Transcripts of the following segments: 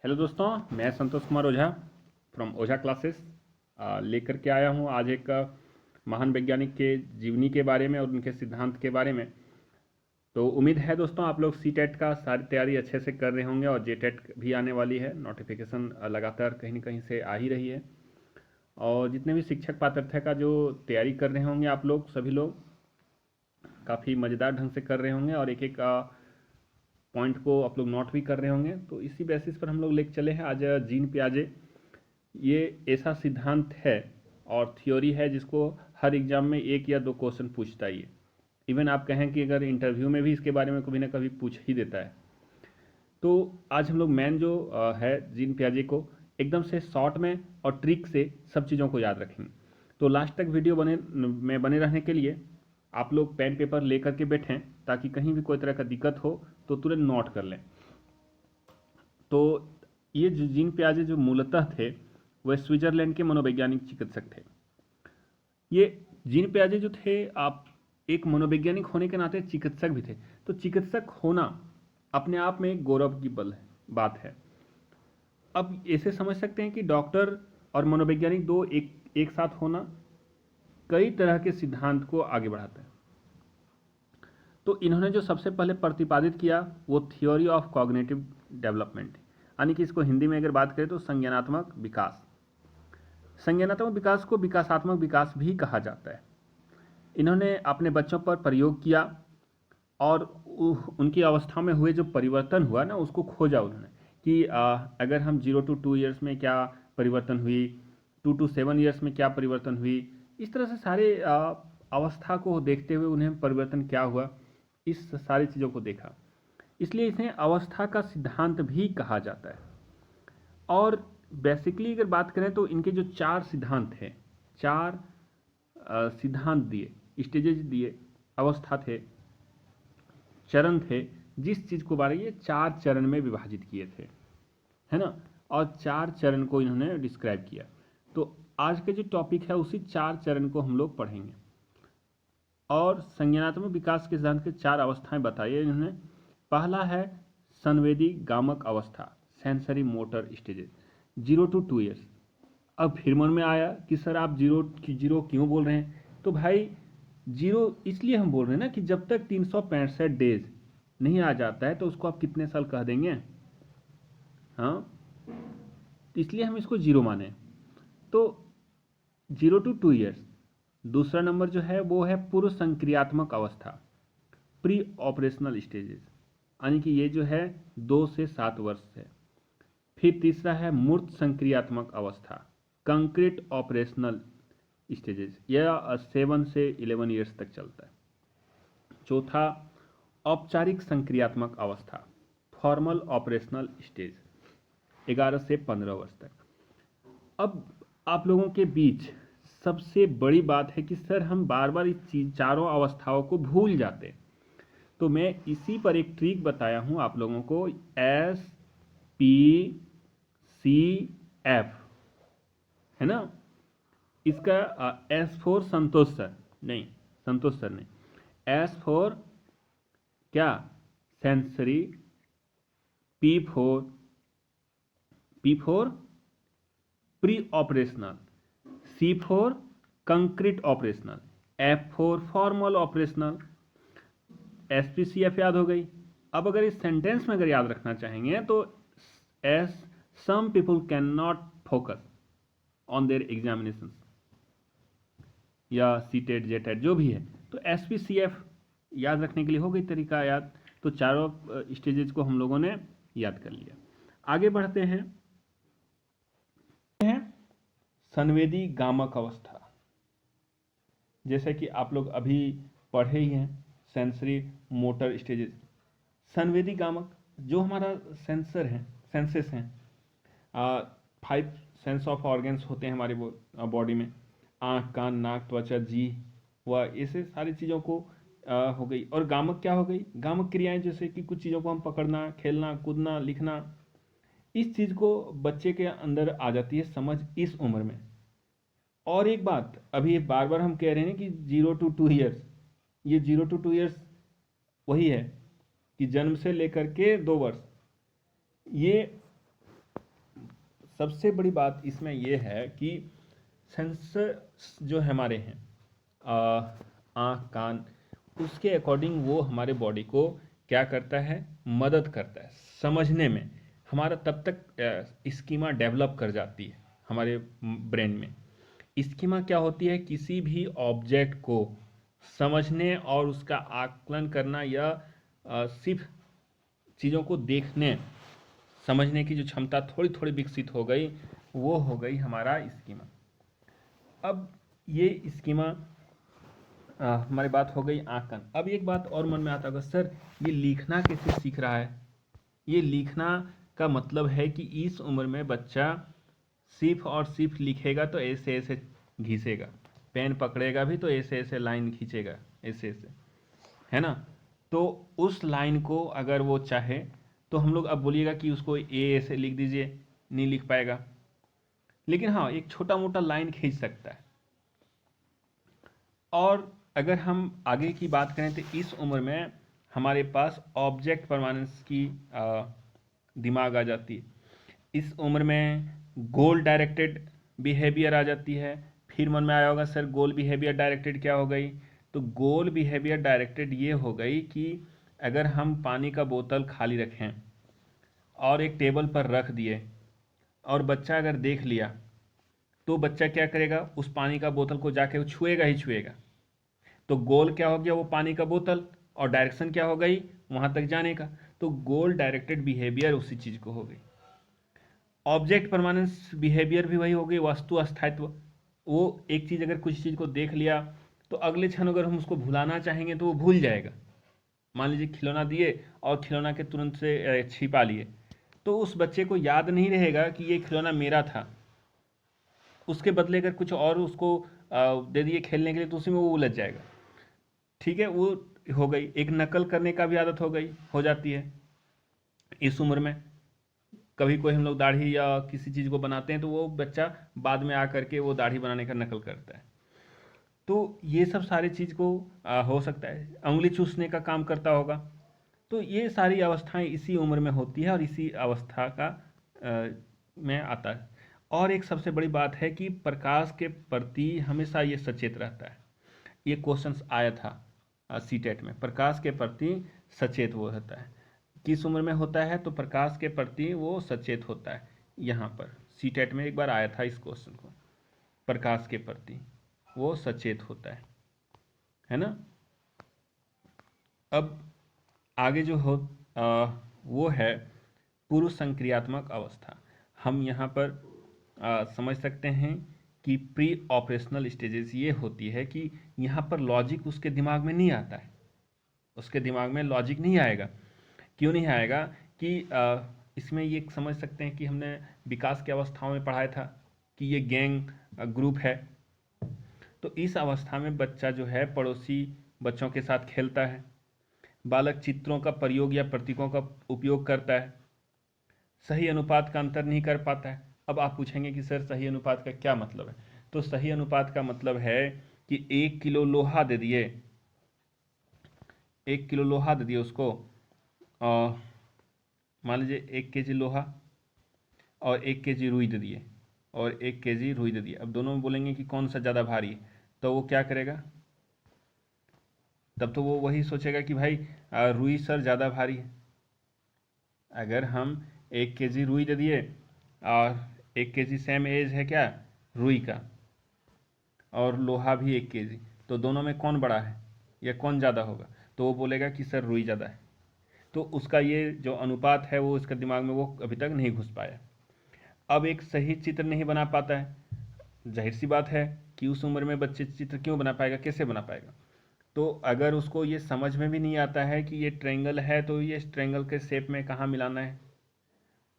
Hello दोस्तों, मैं Santosh Kumar Ojha from Ojha classes लेकर के आया हूँ आज एक महान वैज्ञानिक के जीवनी के बारे में और उनके सिद्धांत के बारे में। तो उम्मीद है दोस्तों आप लोग सी टेट का सारी तैयारी अच्छे से कर रहे होंगे और जे टेट भी आने वाली है। नोटिफिकेशन लगातार कहीं ना कहीं से आ ही रही है और जितने भी शिक्षक पात्रता का जो तैयारी कर रहे होंगे आप लोग सभी लोग काफ़ी मज़ेदार ढंग से कर रहे होंगे और एक एक पॉइंट को आप लोग नोट भी कर रहे होंगे। तो इसी बेसिस पर हम लोग लेके चले हैं आज जीन पियाजे। ये ऐसा सिद्धांत है और थ्योरी है जिसको हर एग्जाम में एक या दो क्वेश्चन पूछता ही है। इवन आप कहें कि अगर इंटरव्यू में भी इसके बारे में कभी ना कभी पूछ ही देता है। तो आज हम लोग मेन जो है जीन पियाजे को एकदम से शॉर्ट में और ट्रिक से सब चीज़ों को याद रखेंगे। तो लास्ट तक वीडियो बने रहने के लिए आप लोग पेन पेपर लेकर के बैठें ताकि कहीं भी कोई तरह का दिक्कत हो तो तुरंत नोट कर लें। तो ये जो जीन पियाजे जो मूलतः थे वह स्विट्जरलैंड के मनोवैज्ञानिक चिकित्सक थे। ये जीन पियाजे जो थे आप एक मनोवैज्ञानिक होने के नाते चिकित्सक भी थे। तो चिकित्सक होना अपने आप में एक गौरव की बात है। अब ऐसे समझ सकते हैं कि डॉक्टर और मनोवैज्ञानिक दो एक साथ होना कई तरह के सिद्धांत को आगे बढ़ाता है। तो इन्होंने जो सबसे पहले प्रतिपादित किया वो थियोरी ऑफ कॉग्निटिव डेवलपमेंट, यानी कि इसको हिंदी में अगर बात करें तो संज्ञानात्मक विकास। संज्ञानात्मक विकास को विकासात्मक विकास भी कहा जाता है। इन्होंने अपने बच्चों पर प्रयोग किया और उनकी अवस्था में हुए जो परिवर्तन हुआ ना उसको खोजा उन्होंने कि अगर हम 0 to 2 ईयर्स में क्या परिवर्तन हुई, 2 to 7 ईयर्स में क्या परिवर्तन हुई, इस तरह से सारे अवस्था को देखते हुए उन्हें परिवर्तन क्या हुआ, इस सारी चीज़ों को देखा। इसलिए इसे अवस्था का सिद्धांत भी कहा जाता है। और बेसिकली अगर बात करें तो इनके जो चार सिद्धांत हैं, चार सिद्धांत दिए, स्टेजेज दिए, अवस्था थे, चरण थे, जिस चीज़ को बारे ये चार चरण में विभाजित किए थे, है ना। और चार चरण को इन्होंने डिस्क्राइब किया। तो आज का जो टॉपिक है उसी चार चरण को हम लोग पढ़ेंगे। और संज्ञानात्मक विकास के सिद्धांत के चार अवस्थाएं बताई है इन्होंने। पहला है संवेदी गामक अवस्था, sensory motor stages, 0 to 2 years. अब फिर मन में आया कि सर आप जीरो क्यों बोल रहे हैं? तो भाई जीरो इसलिए हम बोल रहे हैं ना कि जब तक 365 डेज नहीं आ जाता है तो उसको आप कितने साल कह देंगे? हाँ, इसलिए हम इसको जीरो माने। तो 0 to 2 ईयर्स। दूसरा नंबर जो है वो है पूर्व संक्रियात्मक अवस्था, प्री ऑपरेशनल स्टेजेस, यानी कि ये जो है 2 से 7 वर्ष है। फिर तीसरा है मूर्त संक्रियात्मक अवस्था, कंक्रीट ऑपरेशनल स्टेजेस, यह 7 से 11 ईयर्स तक चलता है। चौथा औपचारिक संक्रियात्मक अवस्था, फॉर्मल ऑपरेशनल स्टेज, 11 से 15 वर्ष तक। अब आप लोगों के बीच सबसे बड़ी बात है कि सर हम बार बार इस चारों अवस्थाओं को भूल जाते हैं। तो मैं इसी पर एक ट्रिक बताया हूं आप लोगों को, SPCF, है ना। इसका S फॉर संतोष सर नहीं, संतोष सर नहीं, S फॉर क्या? Sensory, P for pre operational, C for concrete operational, F for formal operational. SPCF याद हो गई। अब अगर इस सेंटेंस में अगर याद रखना चाहेंगे तो as some people can not focus on their examination या सीटेट जेटेट जो भी है, तो SPCF याद रखने के लिए हो गई तरीका याद। तो चारों स्टेजेस को हम लोगों ने याद कर लिया। आगे बढ़ते हैं संवेदी गामक अवस्था। जैसे कि आप लोग अभी पढ़े ही हैं सेंसरी मोटर स्टेजेस। संवेदी गामक जो हमारा सेंसर है, सेंसेस हैं, 5 सेंस ऑफ ऑर्गन्स होते हैं हमारे बॉडी में, आँख, कान, नाक, त्वचा, जीभ व ऐसे सारी चीज़ों को हो गई। और गामक क्या हो गई? गामक क्रियाएं जैसे कि कुछ चीज़ों को हम पकड़ना, खेलना, कूदना, लिखना, इस चीज़ को बच्चे के अंदर आ जाती है समझ इस उम्र में। और एक बात अभी बार बार हम कह रहे हैं कि 0 to 2 ईयर्स, ये 0 to 2 ईयर्स वही है कि जन्म से लेकर के 2 वर्ष, ये सबसे बड़ी बात इसमें यह है कि सेंसर्स जो हमारे हैं, आँख कान, उसके अकॉर्डिंग वो हमारे बॉडी को क्या करता है, मदद करता है समझने में। हमारा तब तक स्कीमा डेवलप कर जाती है हमारे ब्रेन में। स्कीमा क्या होती है, किसी भी ऑब्जेक्ट को समझने और उसका आकलन करना, या सिर्फ चीज़ों को देखने समझने की जो क्षमता थोड़ी थोड़ी विकसित हो गई, वो हो गई हमारा स्कीमा। अब ये स्कीमा हमारी बात हो गई आंकन। अब एक बात और मन में आता होगा, सर ये लिखना कैसे सीख रहा है? ये लिखना का मतलब है कि इस उम्र में बच्चा सिर्फ और सिर्फ लिखेगा तो ऐसे ऐसे घिसेगा, पेन पकड़ेगा भी तो ऐसे ऐसे लाइन खींचेगा, ऐसे ऐसे, है ना। तो उस लाइन को अगर वो चाहे तो हम लोग अब बोलिएगा कि उसको ए ऐसे लिख दीजिए, नहीं लिख पाएगा। लेकिन हाँ, एक छोटा मोटा लाइन खींच सकता है। और अगर हम आगे की बात करें तो इस उम्र में हमारे पास ऑब्जेक्ट परमानेंस की दिमाग आ जाती है। इस उम्र में गोल डायरेक्टेड बिहेवियर आ जाती है। फिर मन में आया होगा, सर गोल बिहेवियर डायरेक्टेड क्या हो गई? तो गोल बिहेवियर डायरेक्टेड ये हो गई कि अगर हम पानी का बोतल खाली रखें और एक टेबल पर रख दिए और बच्चा अगर देख लिया, तो बच्चा क्या करेगा, उस पानी का बोतल को जाके वो छुएगा ही छुएगा। तो गोल क्या हो गया, वो पानी का बोतल, और डायरेक्शन क्या हो गई, वहां तक जाने का। तो गोल डायरेक्टेड बिहेवियर उसी चीज को हो गई। ऑब्जेक्ट परमानेंस बिहेवियर भी वही हो गई, वस्तु अस्थायित्व। वो एक चीज अगर कुछ चीज को देख लिया तो अगले क्षण अगर हम उसको भुलाना चाहेंगे तो वो भूल जाएगा। मान लीजिए खिलौना दिए और खिलौना के तुरंत से छिपा लिए, तो उस बच्चे को याद नहीं रहेगा कि ये खिलौना मेरा था। उसके बदले अगर कुछ और उसको दे दिए खेलने के लिए तो उसी में वो उलझ जाएगा। ठीक है, वो हो गई। एक नकल करने का भी आदत हो गई, हो जाती है इस उम्र में। कभी कोई हम लोग दाढ़ी या किसी चीज़ को बनाते हैं तो वो बच्चा बाद में आकर के वो दाढ़ी बनाने का नकल करता है। तो ये सब सारी चीज़ को हो सकता है, उंगली चूसने का काम करता होगा। तो ये सारी अवस्थाएं इसी उम्र में होती है और इसी अवस्था का में आता है। और एक सबसे बड़ी बात है कि प्रकाश के प्रति हमेशा ये सचेत रहता है। ये क्वेश्चंस आया था सीटेट में, प्रकाश के प्रति सचेत वो रहता है। किस उम्र में होता है? तो प्रकाश के प्रति वो सचेत होता है। यहाँ पर सीटेट में एक बार आया था इस क्वेश्चन को, प्रकाश के प्रति वो सचेत होता है ना। अब आगे जो हो वो है पूर्व संक्रियात्मक अवस्था। हम यहाँ पर समझ सकते हैं कि प्री ऑपरेशनल स्टेजेस ये होती है कि यहाँ पर लॉजिक उसके दिमाग में नहीं आता है। उसके दिमाग में लॉजिक नहीं आएगा। क्यों नहीं आएगा कि इसमें ये समझ सकते हैं कि हमने विकास की अवस्थाओं में पढ़ाया था कि ये गैंग ग्रुप है। तो इस अवस्था में बच्चा जो है पड़ोसी बच्चों के साथ खेलता है, बालक चित्रों का प्रयोग या प्रतीकों का उपयोग करता है, सही अनुपात का अंतर नहीं कर पाता है। अब आप पूछेंगे कि सर सही अनुपात का क्या मतलब है? तो सही अनुपात का मतलब है कि 1 किलो लोहा दे दिए, 1 किलो लोहा दे दिए उसको, मान लीजिए 1 kg लोहा और 1 kg रुई दे दिए, और 1 kg रुई दे दिए। अब दोनों में बोलेंगे कि कौन सा ज़्यादा भारी है, तो वो क्या करेगा? तब तो वो वही सोचेगा कि भाई रुई सर ज़्यादा भारी है। अगर हम 1 kg रुई दे दिए और 1 kg सेम एज है क्या रुई का, और लोहा भी 1 kg, तो दोनों में कौन बड़ा है या कौन ज़्यादा होगा? तो वो बोलेगा कि सर रुई ज़्यादा है। तो उसका ये जो अनुपात है वो इसका दिमाग में वो अभी तक नहीं घुस पाया। अब एक सही चित्र नहीं बना पाता है। जाहिर सी बात है कि उस उम्र में बच्चे चित्र क्यों बना पाएगा, कैसे बना पाएगा? तो अगर उसको ये समझ में भी नहीं आता है कि ये ट्रायंगल है तो ये ट्रायंगल के शेप में कहाँ मिलाना है,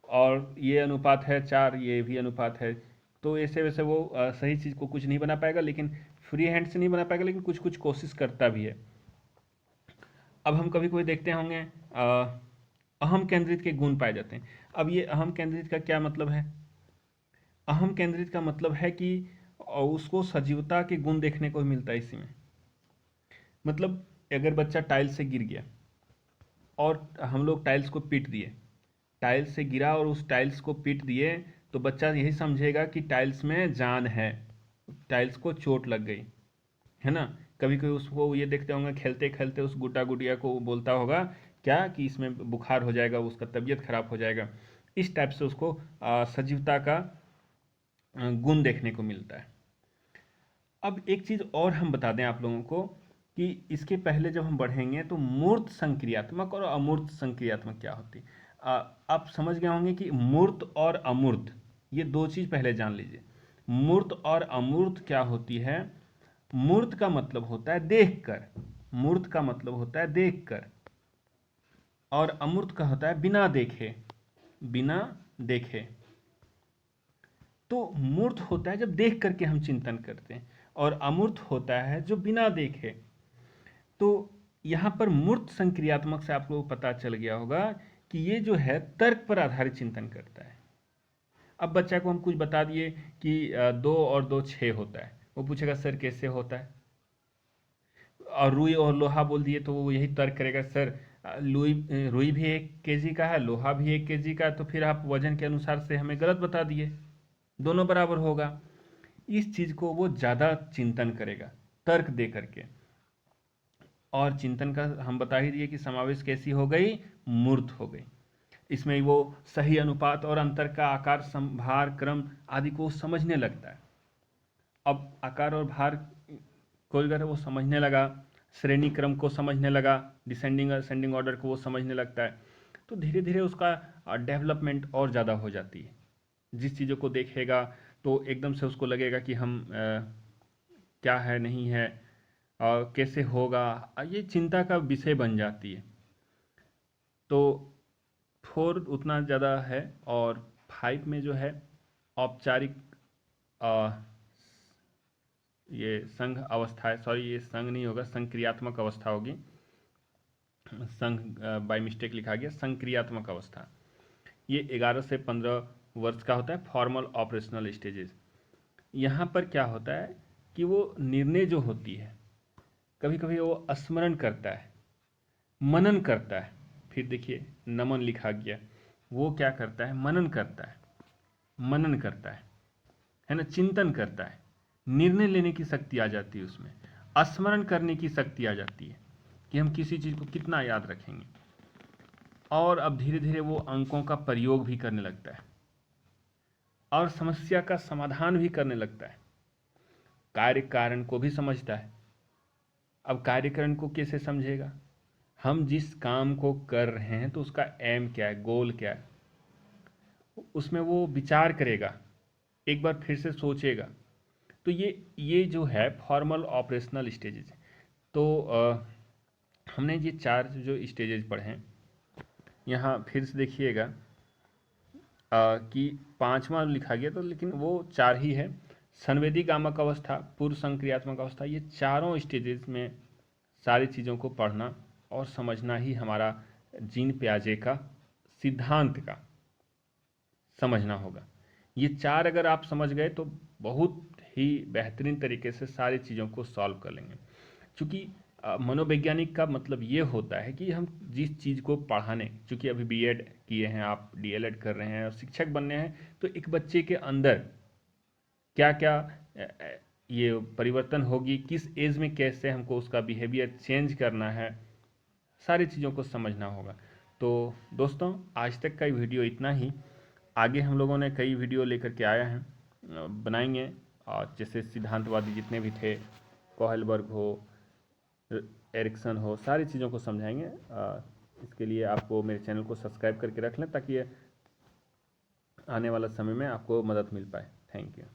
और ये अनुपात है 4, ये भी अनुपात है, तो ऐसे वैसे वो सही चीज़ को कुछ नहीं बना पाएगा। लेकिन फ्री हैंड से नहीं बना पाएगा, लेकिन कुछ कुछ कोशिश करता भी है। अब हम कभी कोई देखते होंगे अहम केंद्रित के गुण पाए जाते हैं। अब ये अहम केंद्रित का क्या मतलब है? अहम केंद्रित का मतलब है कि उसको सजीवता के गुण देखने को मिलता है इसी में। मतलब अगर बच्चा टाइल्स से गिर गया और हम लोग टाइल्स को पीट दिए, टाइल्स से गिरा और उस टाइल्स को पीट दिए, तो बच्चा यही समझेगा कि टाइल्स में जान है, टाइल्स को चोट लग गई है ना। कभी कभी उसको ये देखते होंगे खेलते खेलते उस गुड्डा गुड़िया को वो बोलता होगा क्या कि इसमें बुखार हो जाएगा, उसका तबीयत खराब हो जाएगा। इस टाइप से उसको सजीवता का गुण देखने को मिलता है। अब एक चीज़ और हम बता दें आप लोगों को कि इसके पहले जब हम बढ़ेंगे तो मूर्त संक्रियात्मक और अमूर्त संक्रियात्मक क्या होती है। आप समझ गए होंगे कि मूर्त और अमूर्त ये दो चीज़ पहले जान लीजिए। मूर्त और अमूर्त क्या होती है। मूर्त का मतलब होता है देखकर, मूर्त का मतलब होता है देखकर, और अमूर्त का होता है बिना देखे, बिना देखे। तो मूर्त होता है जब देख करके हम चिंतन करते हैं, और अमूर्त होता है जो बिना देखे। तो यहाँ पर मूर्त संक्रियात्मक से आपको पता चल गया होगा कि ये जो है तर्क पर आधारित चिंतन करता है। अब बच्चा को हम कुछ बता दिए कि 2 और 2 6 होता है, वो पूछेगा सर कैसे होता है। और रुई और लोहा बोल दिए तो वो यही तर्क करेगा सर रुई भी 1 kg का है, लोहा भी 1 kg का है, तो फिर आप वजन के अनुसार से हमें गलत बता दिए, दोनों बराबर होगा। इस चीज़ को वो ज़्यादा चिंतन करेगा तर्क दे करके। और चिंतन का हम बता ही दिए कि समावेश कैसी हो गई, मूर्त हो गई। इसमें वो सही अनुपात और अंतर का आकार भार क्रम आदि को समझने लगता है। अब आकार और भार को अगर वो समझने लगा, श्रेणी क्रम को समझने लगा, डिसेंडिंग असेंडिंग ऑर्डर को वो समझने लगता है, तो धीरे धीरे उसका डेवलपमेंट और ज़्यादा हो जाती है। जिस चीज़ों को देखेगा तो एकदम से उसको लगेगा कि हम क्या है नहीं है, कैसे होगा, ये चिंता का विषय बन जाती है। तो 4 उतना ज़्यादा है, और 5 में जो है औपचारिक ये संघ अवस्था है, सॉरी ये संघ नहीं होगा, संक्रियात्मक अवस्था होगी। संघ बाय मिस्टेक लिखा गया, संक्रियात्मक अवस्था। ये 11 से 15 वर्ष का होता है, फॉर्मल ऑपरेशनल स्टेजेस। यहाँ पर क्या होता है कि वो निर्णय जो होती है, कभी कभी वो स्मरण करता है, मनन करता है। फिर देखिए नमन लिखा गया, वो क्या करता है, मनन करता है, मनन करता है ना, चिंतन करता है, निर्णय लेने की शक्ति आ जाती है उसमें, स्मरण करने की शक्ति आ जाती है कि हम किसी चीज़ को कितना याद रखेंगे। और अब धीरे धीरे वो अंकों का प्रयोग भी करने लगता है और समस्या का समाधान भी करने लगता है, कार्य कारण को भी समझता है। अब कार्यकरण को कैसे समझेगा, हम जिस काम को कर रहे हैं तो उसका एम क्या है, गोल क्या है, उसमें वो विचार करेगा, एक बार फिर से सोचेगा। तो ये जो है फॉर्मल ऑपरेशनल स्टेजेस। तो हमने ये 4 जो स्टेजेस पढ़े हैं, यहाँ फिर से देखिएगा कि 5वां लिखा गया तो, लेकिन वो 4 ही है। संवेदी कामक अवस्था, पूर्व संक्रियात्मक अवस्था, ये चारों स्टेजेस में सारी चीज़ों को पढ़ना और समझना ही हमारा जीन पियाजे का सिद्धांत का समझना होगा। ये 4 अगर आप समझ गए तो बहुत ही बेहतरीन तरीके से सारी चीज़ों को सॉल्व कर लेंगे। क्योंकि मनोवैज्ञानिक का मतलब ये होता है कि हम जिस चीज़ को पढ़ाने, चूँकि अभी बीएड किए हैं आप, डीएलएड कर रहे हैं और शिक्षक बनने हैं, तो एक बच्चे के अंदर क्या क्या ये परिवर्तन होगी, किस एज में कैसे हमको उसका बिहेवियर चेंज करना है, सारी चीज़ों को समझना होगा। तो दोस्तों आज तक का वीडियो इतना ही। आगे हम लोगों ने कई वीडियो लेकर के आया हैं, बनाएंगे, और जैसे सिद्धांतवादी जितने भी थे, कोहलबर्ग हो, एरिक्सन हो, सारी चीज़ों को समझाएंगे। इसके लिए आपको मेरे चैनल को सब्सक्राइब करके रख लें ताकि आने वाला समय में आपको मदद मिल पाए। Thank you.